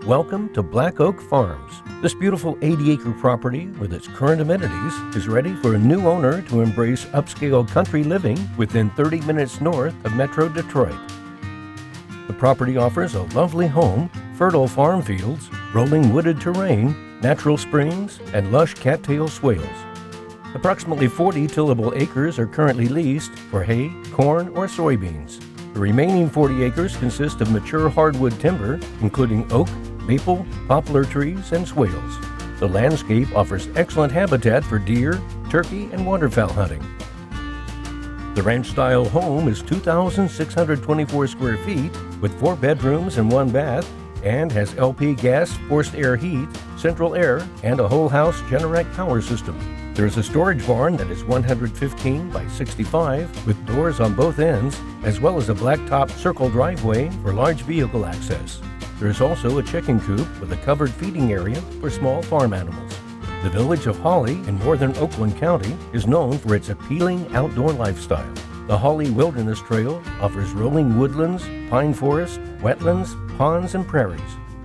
Welcome to Black Oak Farms. This beautiful 80-acre property with its current amenities is ready for a new owner to embrace upscale country living within 30 minutes north of Metro Detroit. The property offers a lovely home, fertile farm fields, rolling wooded terrain, natural springs, and lush cattail swales. Approximately 40 tillable acres are currently leased for hay, corn, or soybeans. The remaining 40 acres consist of mature hardwood timber, including oak, maple, poplar trees, and swales. The landscape offers excellent habitat for deer, turkey, and waterfowl hunting. The ranch-style home is 2,624 square feet with 4 bedrooms and 1 bath and has LP gas, forced air heat, central air, and a whole house Generac power system. There is a storage barn that is 115 by 65 with doors on both ends, as well as a blacktop circle driveway for large vehicle access. There is also a chicken coop with a covered feeding area for small farm animals. The village of Holly in northern Oakland County is known for its appealing outdoor lifestyle. The Holly Wilderness Trail offers rolling woodlands, pine forest, wetlands, ponds, and prairies.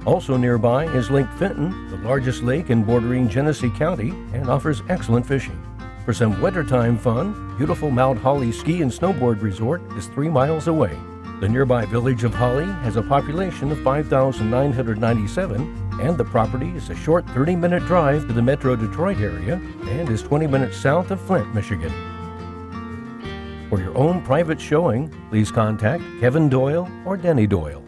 Also nearby is Lake Fenton, the largest lake in bordering Genesee County, and offers excellent fishing. For some wintertime fun, beautiful Mount Holly Ski and Snowboard Resort is 3 miles away. The nearby village of Holly has a population of 5,997, and the property is a short 30-minute drive to the Metro Detroit area and is 20 minutes south of Flint, Michigan. For your own private showing, please contact Kevin Doyle or Denny Doyle.